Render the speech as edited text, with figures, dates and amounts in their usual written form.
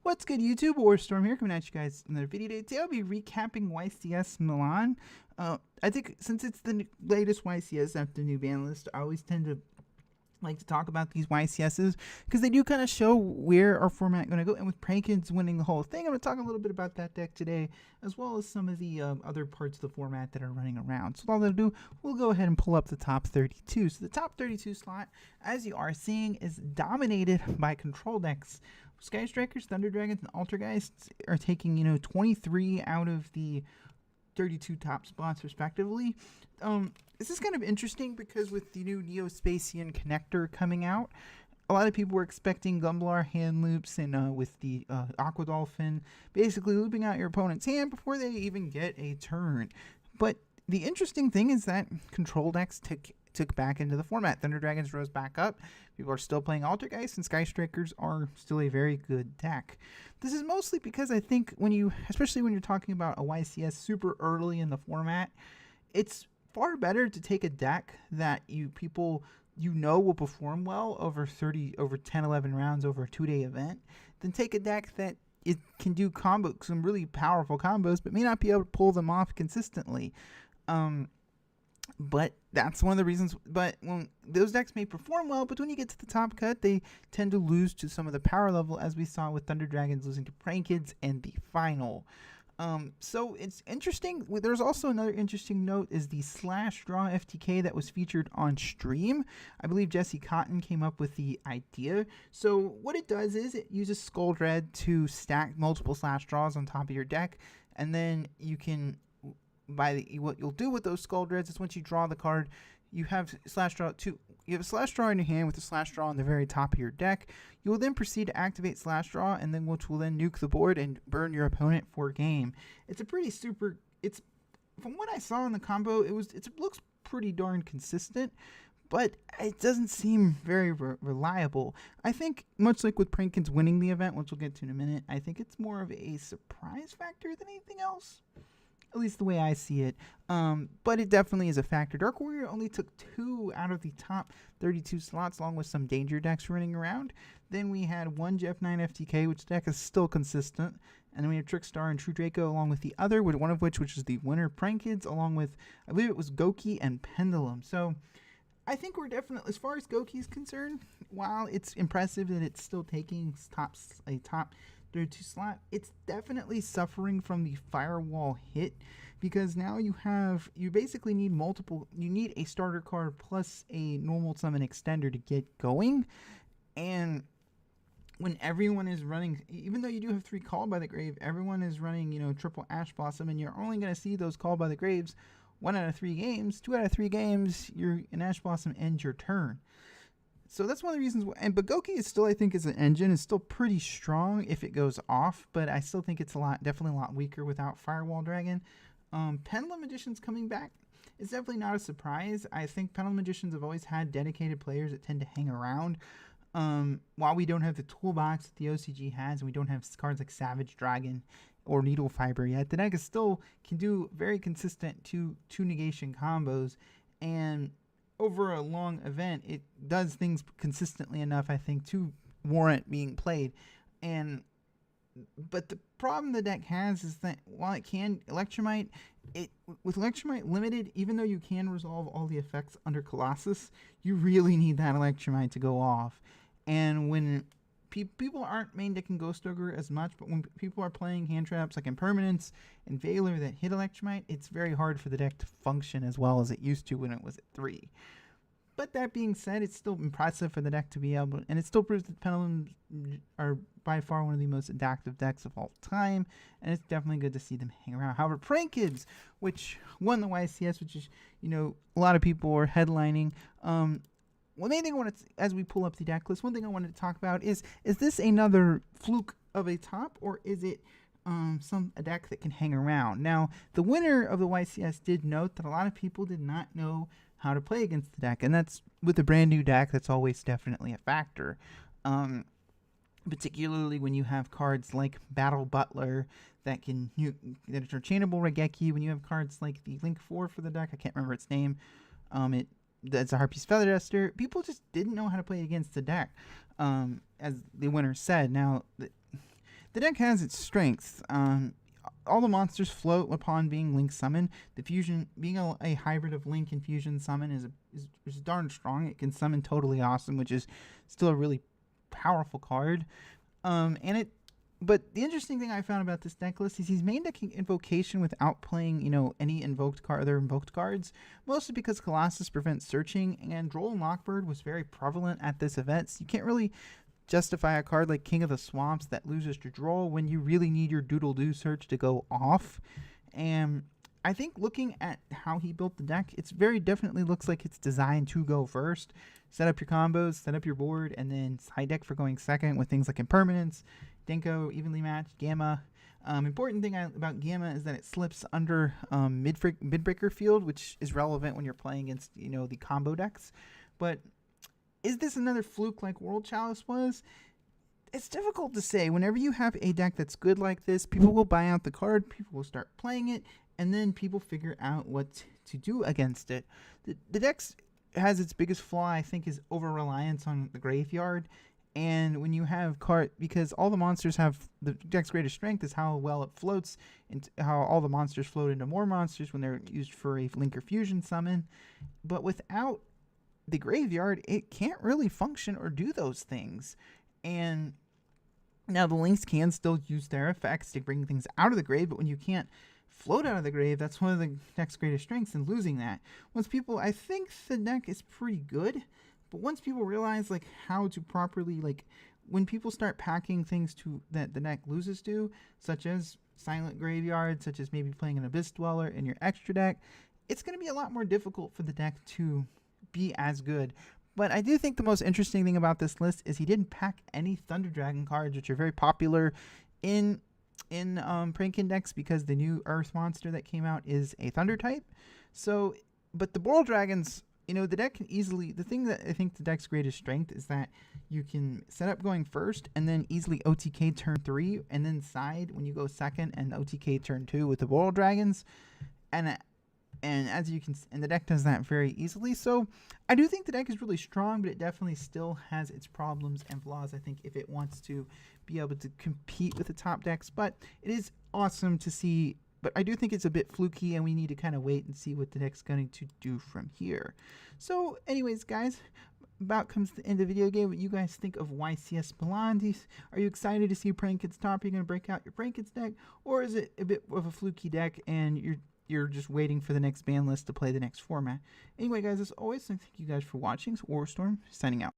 What's good, YouTube? Warstorm here, coming at you guys in another video today. I'll be recapping YCS Milan. I think since it's the latest YCS after the new ban list, I always tend to like to talk about these YCSs because they do kind of show where our format going to go. And with Prankids winning the whole thing, I'm going to talk a little bit about that deck today, as well as some of the other parts of the format that are running around. So all I'll do, we'll go ahead and pull up the top 32. So the top 32 slot, as you are seeing, is dominated by control decks. Sky Strikers, Thunder Dragons, and Altergeists are taking, 23 out of the 32 top spots respectively. This is kind of interesting because with the new Neo-Spacian connector coming out, a lot of people were expecting Gumblar hand loops and with the Aqua Dolphin basically looping out your opponent's hand before they even get a turn. But the interesting thing is that control decks took back into the format. Thunder Dragons rose back up. People are still playing Altergeist, and Sky Strikers are still a very good deck. This is mostly because I think especially when you're talking about a YCS super early in the format, it's far better to take a deck that people will perform well over 10, 11 rounds over a 2-day event than take a deck that it can do some really powerful combos, but may not be able to pull them off consistently. But that's one of the reasons. But when those decks may perform well, but when you get to the top cut, they tend to lose to some of the power level, as we saw with Thunder Dragons losing to Prankids in the final. So it's interesting. There's also another interesting note is the slash draw FTK that was featured on stream. I believe Jesse Cotton came up with the idea. So what it does is it uses Skull Dread to stack multiple slash draws on top of your deck, and then you can what you'll do with those Skull Dreads is once you draw the card, you have slash draw you have a slash draw in your hand with a slash draw on the very top of your deck. You will then proceed to activate slash draw, and then which will then nuke the board and burn your opponent for a game. It's a pretty from what I saw in the combo, it looks pretty darn consistent, but it doesn't seem very reliable. I think much like with Prankids winning the event, which we'll get to in a minute, I think it's more of a surprise factor than anything else. At least the way I see it. But it definitely is a factor. Dark Warrior only took 2 out of the top 32 slots, along with some danger decks running around. Then we had one Jeff 9 FTK, which deck is still consistent. And then we have Trickstar and True Draco, along with the other, one of which is the winner Prankids, along with, I believe it was Goki and Pendulum. So I think we're definitely, as far as Goki is concerned, while it's impressive that it's still taking a top 32 slot, it's definitely suffering from the firewall hit, because now you basically need you need a starter card plus a normal summon extender to get going. And when everyone is running, even though you do have 3 Called by the Grave, everyone is running, triple Ash Blossom, and you're only going to see those Called by the Graves 1 out of 3 games. 2 out of 3 games, an Ash Blossom ends your turn. So that's one of the reasons. But Goki is still, I think, as an engine, is still pretty strong if it goes off. But I still think it's definitely a lot weaker without Firewall Dragon. Pendulum Magician's coming back. It's definitely not a surprise. I think Pendulum Magicians have always had dedicated players that tend to hang around. While we don't have the toolbox that the OCG has, and we don't have cards like Savage Dragon or Needle Fiber yet, the deck still can do very consistent two negation combos, and over a long event, it does things consistently enough, I think, to warrant being played. But the problem the deck has is that while it can Electromite, with Electromite limited, even though you can resolve all the effects under Colossus, you really need that Electromite to go off. And when people aren't main decking Ghost Ogre as much, but when people are playing hand traps like Impermanence and Veiler that hit Electromite, it's very hard for the deck to function as well as it used to when it was at 3. But that being said, it's still impressive for the deck to be able, and it still proves that Pendulums are by far one of the most adaptive decks of all time, and it's definitely good to see them hang around. However, Prankids, which won the YCS, which is, a lot of people are headlining. One main thing I wanted to, as we pull up the deck list, one thing I wanted to talk about is this another fluke of a top, or is it a deck that can hang around? Now, the winner of the YCS did note that a lot of people did not know how to play against the deck, and that's with a brand new deck. That's always definitely a factor, particularly when you have cards like Battle Butler that are chainable Regeki. When you have cards like the Link 4 for the deck, I can't remember its name. That's a Harpy's Feather Duster. People just didn't know how to play against the deck, as the winner said. Now, the deck has its strengths. All the monsters float upon being Link summoned. The fusion, being a hybrid of Link and Fusion summon, is darn strong. It can summon Totally Awesome, which is still a really powerful card. But the interesting thing I found about this deck list is he's main decking Invocation without playing, any other invoked cards, mostly because Colossus prevents searching, and Droll and Lockbird was very prevalent at this event, so you can't really justify a card like King of the Swamps that loses to Droll when you really need your Doodle-Doo search to go off. And I think looking at how he built the deck, it's very definitely looks like it's designed to go first. Set up your combos, set up your board, and then side deck for going second with things like Impermanence, Denko, Evenly Matched, Gamma. Important thing about Gamma is that it slips under Midbreaker Field, which is relevant when you're playing against, the combo decks. But is this another fluke like World Chalice was? It's difficult to say. Whenever you have a deck that's good like this, people will buy out the card, people will start playing it, and then people figure out what to do against it. The deck has its biggest flaw, I think, is over-reliance on the graveyard. And when you have because all the monsters have, the deck's greatest strength is how well it floats, and how all the monsters float into more monsters when they're used for a Link or Fusion summon. But without the graveyard, it can't really function or do those things. And now the Links can still use their effects to bring things out of the grave, but when you can't float out of the grave, that's one of the deck's greatest strengths, and losing that. I think the deck is pretty good, but once people realize how to properly, when people start packing things that the deck loses to, such as Silent Graveyard, such as maybe playing an Abyss Dweller in your extra deck, it's going to be a lot more difficult for the deck to be as good. But I do think the most interesting thing about this list is he didn't pack any Thunder Dragon cards, which are very popular in Prankids decks, because the new Earth monster that came out is a Thunder type. So, but the Boral Dragons, the deck can easily, the thing that I think the deck's greatest strength is that you can set up going first and then easily OTK turn 3 and then side when you go second and OTK turn 2 with the Boral Dragons. And as you can, and the deck does that very easily. So I do think the deck is really strong, but it definitely still has its problems and flaws, I think, if it wants to be able to compete with the top decks. But it is awesome to see. But I do think it's a bit fluky, and we need to kind of wait and see what the deck's going to do from here. So anyways, guys, about comes the end of the video game. What you guys think of YCS Milan? Are you excited to see Prankids top? Are you going to break out your Prankids deck? Or is it a bit of a fluky deck, and you're just waiting for the next ban list to play the next format? Anyway, guys, as always, thank you guys for watching. Warstorm, signing out.